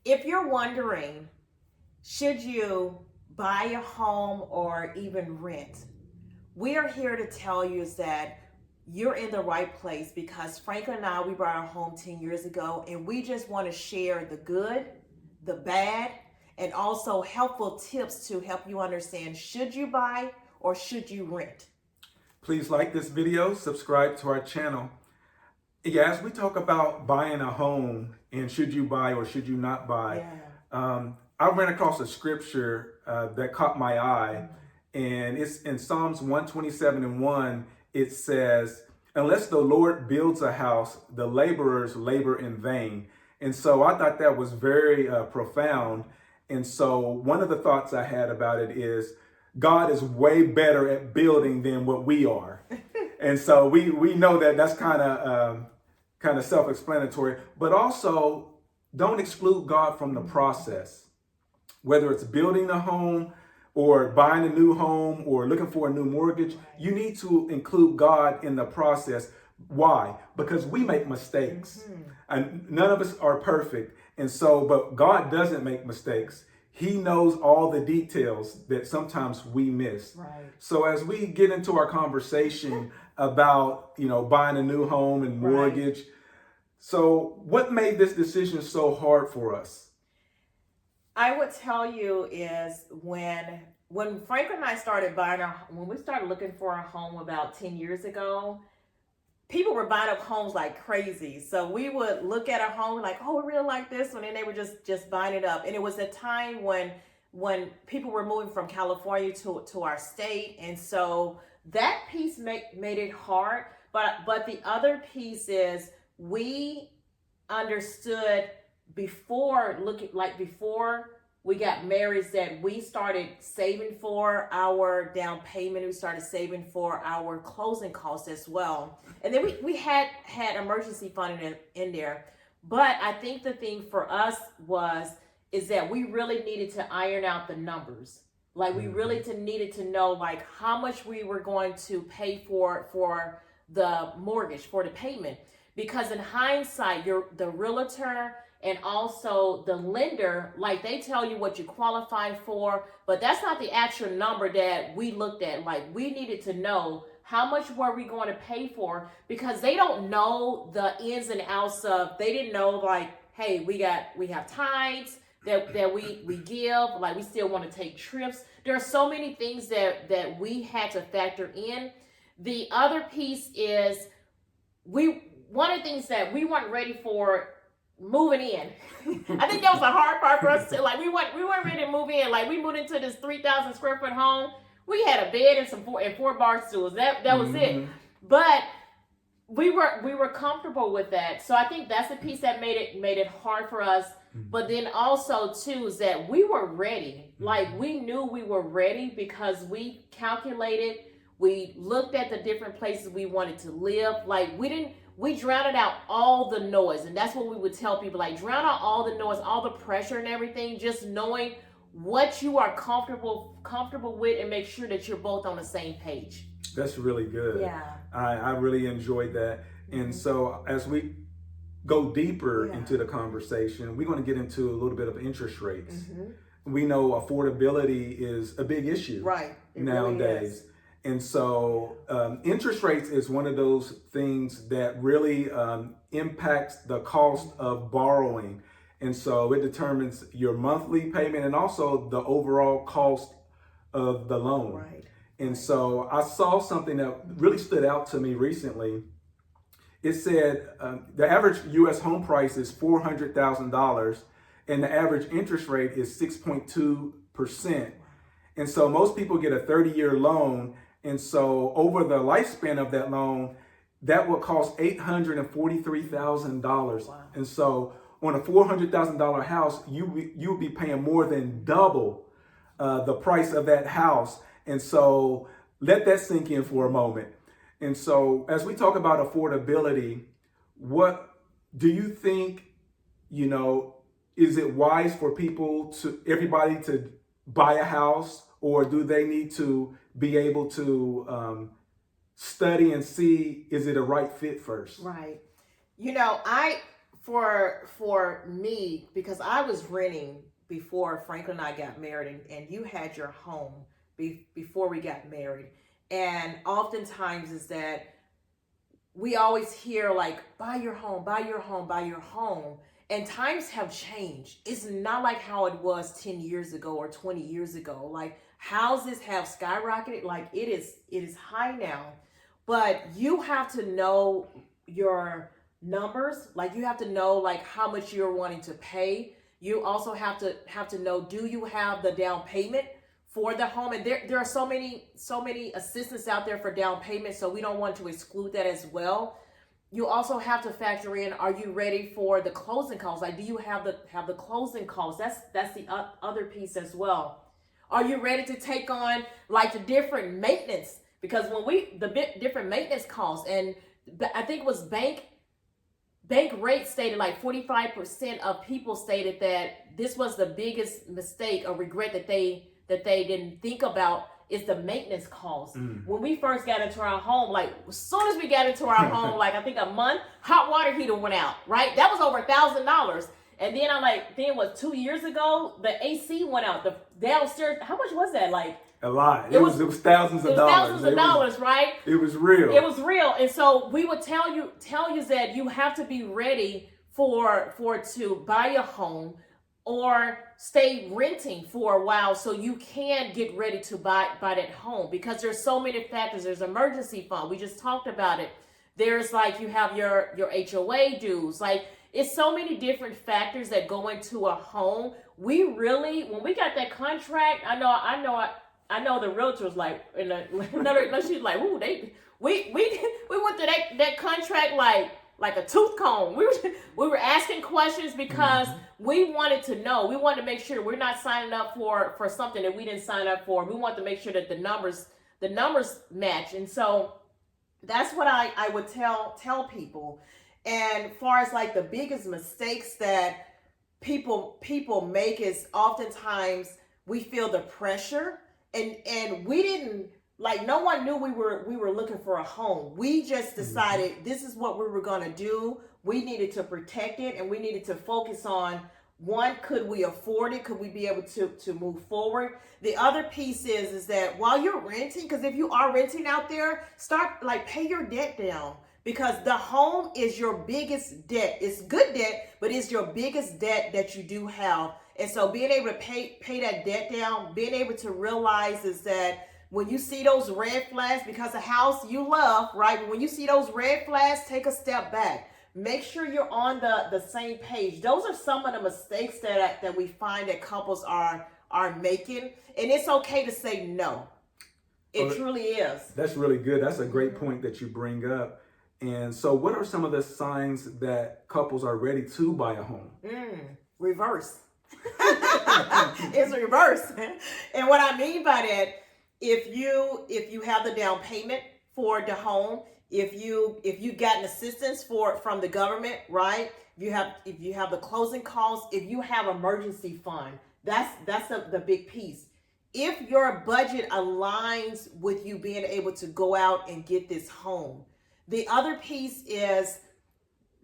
If you're wondering, should you buy a home or even rent? We are here to tell you is that you're in the right place because Franklin and I, we bought our home 10 years ago, and we just want to share the good, the bad, and also helpful tips to help you understand, should you buy or should you rent? Please like this video, subscribe to our channel. Yeah, as we talk about buying a home and should you buy or should you not buy, I ran across a scripture that caught my eye, and it's in Psalms 127:1. It says, "Unless the Lord builds a house, the laborers labor in vain." And so I thought that was very profound. And so one of the thoughts I had about it is God is way better at building than what we are. And so we know that that's kind of self-explanatory, but also don't exclude God from the process. Whether it's building a home or buying a new home or looking for a new mortgage, you need to include God in the process. Why? Because we make mistakes, and none of us are perfect. And so, but God doesn't make mistakes. He knows all the details that sometimes we miss. Right. So as we get into our conversation about, buying a new home and mortgage, so what made this decision so hard for us? I would tell you is when Frank and I started when we started looking for a home about 10 years ago, people were buying up homes like crazy. So we would look at a home like, oh, we really like this one, and they were just buying it up. And it was a time when people were moving from California to our state, and so that piece made it hard. But the other piece is we understood before we got married that we started saving for our down payment. We started saving for our closing costs as well. And then we had emergency funding in there. But I think the thing for us is that we really needed to iron out the numbers. Like we really needed to know like how much we were going to pay for the mortgage, for the payment. Because in hindsight, the realtor and also the lender, like they tell you what you qualify for, but that's not the actual number that we looked at. Like we needed to know how much were we going to pay for, because they don't know the ins and outs of, they didn't know like, hey, we have tithes that we give, like we still want to take trips. There are so many things that we had to factor in. The other piece is one of the things that we weren't ready for moving in. I think that was the hard part for us too. Like we weren't ready to move in. Like we moved into this 3,000 square foot home. We had a bed and four bar stools. That was it. But we were comfortable with that. So I think that's the piece that made it hard for us. But then also too is that we were ready. Like we knew we were ready because we calculated. We looked at the different places we wanted to live. Like we drowned out all the noise. And that's what we would tell people, like drown out all the noise, all the pressure and everything, just knowing what you are comfortable with, and make sure that you're both on the same page. That's really good. Yeah. I really enjoyed that. And so as we go deeper into the conversation, we're going to get into a little bit of interest rates. We know affordability is a big issue nowadays. Really. And so interest rates is one of those things that really impacts the cost of borrowing. And so it determines your monthly payment and also the overall cost of the loan. Right. And so I saw something that really stood out to me recently. It said the average U.S. home price is $400,000 and the average interest rate is 6.2%. And so most people get a 30-year loan. And so over the lifespan of that loan, that would cost $843,000. Wow. And so on a $400,000 house, you would be paying more than double the price of that house. And so let that sink in for a moment. And so as we talk about affordability, what do you think, is it wise for everybody to buy a house, or do they need to be able to study and see, is it a right fit first? Right. For me, because I was renting before Franklin and I got married, and you had your home before we got married, and oftentimes is that we always hear like, buy your home, buy your home, buy your home. And times have changed. It's not like how it was 10 years ago or 20 years ago. Like houses have skyrocketed. Like it is high now. But you have to know your numbers. Like you have to know like how much you're wanting to pay. You also have to know, do you have the down payment for the home? And there are so many assistance out there for down payment, so we don't want to exclude that as well. You also have to factor in, are you ready for the closing costs? Like, do you have the closing costs? That's the other piece as well. Are you ready to take on like the different maintenance? Because when different maintenance costs, and I think it was bank rate stated like 45% of people stated that this was the biggest mistake or regret that they didn't think about is the maintenance cost. When we first got into our home, like as soon as we got into our home, like I think a month, hot water heater went out, right? That was over $1,000. And then then what, 2 years ago, the AC went out. The downstairs, how much was that? Like a lot. It was thousands of dollars. Thousands of dollars, right? It was real. It was real. And so we would tell you that you have to be ready to buy a home or stay renting for a while so you can get ready to buy that home, because there's so many factors. There's emergency fund. We just talked about it. There's like you have your HOA dues. Like it's so many different factors that go into a home. We really, when we got that contract, I know the realtors like, she's like, ooh, we went through that contract like a tooth comb. We were asking questions because we wanted to know. We wanted to make sure we're not signing up for something that we didn't sign up for. We want to make sure that the numbers match. And so that's what I would tell people. And far as like the biggest mistakes that people make is oftentimes we feel the pressure, and we didn't, like, no one knew we were looking for a home. We just decided this is what we were going to do. We needed to protect it, and we needed to focus on, one, could we afford it? Could we be able to move forward? The other piece is that while you're renting, because if you are renting out there, start like pay your debt down, because the home is your biggest debt. It's good debt, but it's your biggest debt that you do have. And so being able to pay that debt down, being able to realize is that when you see those red flags, because a house you love, right? But when you see those red flags, take a step back. Make sure you're on the same page. Those are some of the mistakes that we find that couples are making. And it's okay to say no. It truly is. That's really good. That's a great point that you bring up. And so what are some of the signs that couples are ready to buy a home? Reverse. It's reverse. And what I mean by that, if you have the down payment for the home, if you've gotten assistance from the government, right? If you have the closing costs, if you have emergency fund, that's the big piece. If your budget aligns with you being able to go out and get this home. The other piece is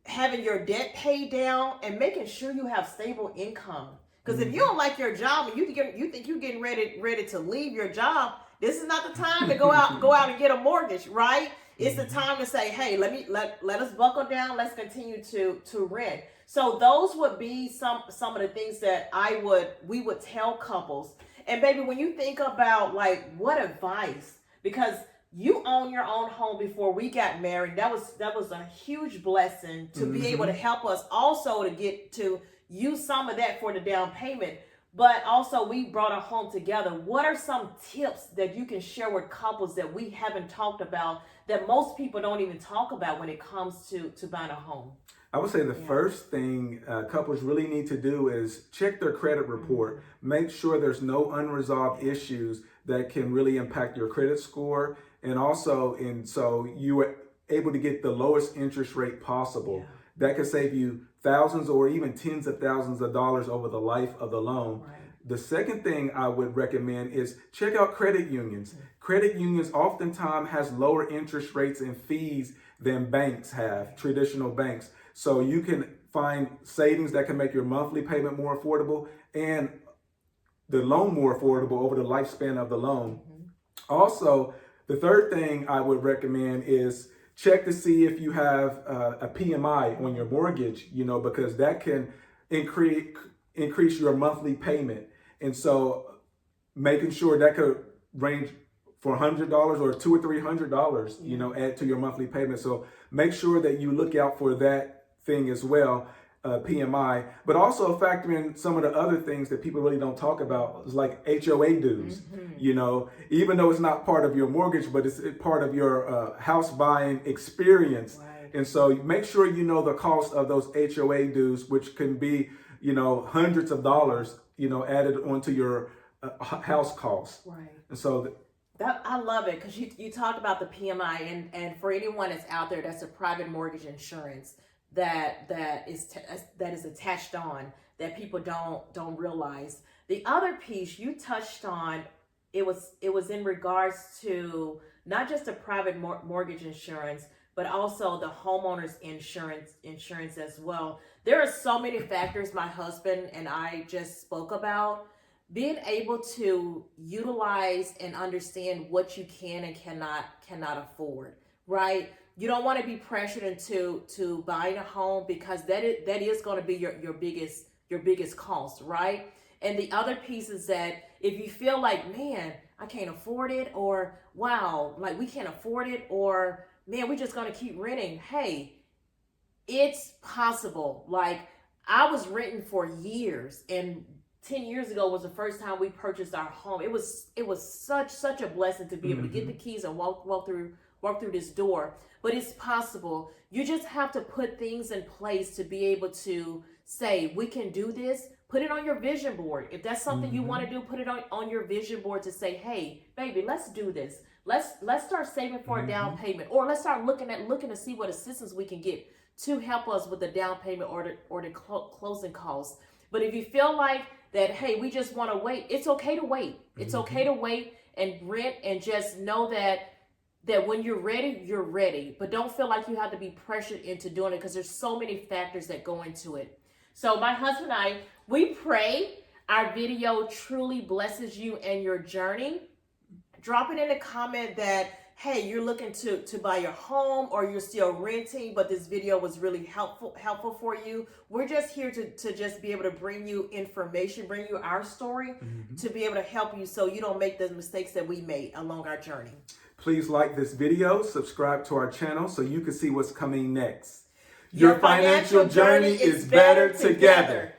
having your debt paid down and making sure you have stable income. Because if you don't like your job and you think you're getting ready to leave your job, this is not the time to go out and get a mortgage, right? It's the time to say, hey, let us buckle down. Let's continue to rent. So those would be some of the things that we would tell couples. And baby, when you think about like what advice, because you own your own home before we got married, that was a huge blessing to be able to help us also to get to use some of that for the down payment. But also we brought a home together. What are some tips that you can share with couples that we haven't talked about, that most people don't even talk about when it comes to buying a home? I would say the first thing couples really need to do is check their credit report. Make sure there's no unresolved issues that can really impact your credit score. And also, so you are able to get the lowest interest rate possible. That could save you thousands or even tens of thousands of dollars over the life of the loan. Right. The second thing I would recommend is check out credit unions. Credit unions oftentimes has lower interest rates and fees than banks have, traditional banks. So you can find savings that can make your monthly payment more affordable and the loan more affordable over the lifespan of the loan. Also, the third thing I would recommend is check to see if you have a PMI on your mortgage, because that can increase your monthly payment. And so making sure that could range for $100 or $200 or $300, add to your monthly payment. So make sure that you look out for that thing as well, PMI, but also factor in some of the other things that people really don't talk about, like HOA dues. Even though it's not part of your mortgage, but it's part of your house buying experience. Right. And so make sure you know the cost of those HOA dues, which can be, hundreds of dollars, added onto your house costs. Right. And so I love it because you talked about the PMI, and for anyone that's out there, that's a private mortgage insurance that is attached on that people don't realize. The other piece you touched on, it was in regards to not just a private mortgage insurance, but also the homeowner's insurance as well. There are so many factors my husband and I just spoke about. Being able to utilize and understand what you can and cannot afford, right? You don't want to be pressured into buying a home because that is going to be your biggest cost, right? And the other piece is that if you feel like, man, I can't afford it, or wow, like we can't afford it, or man, we're just going to keep renting. Hey, it's possible. Like I was renting for years, and 10 years ago was the first time we purchased our home. It was such a blessing to be able to get the keys and walk through this door. But it's possible. You just have to put things in place to be able to say, we can do this. Put it on your vision board. If that's something you want to do, put it on your vision board to say, hey, baby, let's do this. Let's start saving for a down payment, or let's start looking to see what assistance we can get to help us with the down payment or the closing costs. But if you feel like that, hey, we just want to wait, it's okay to wait. It's okay to wait and rent, and just know that when you're ready, you're ready. But don't feel like you have to be pressured into doing it, because there's so many factors that go into it. So my husband and I, we pray our video truly blesses you and your journey. Drop it in a comment that, hey, you're looking to buy your home, or you're still renting, but this video was really helpful for you. We're just here to just be able to bring you information, bring you our story, to be able to help you so you don't make the mistakes that we made along our journey. Please like this video, subscribe to our channel so you can see what's coming next. Your financial journey is better together.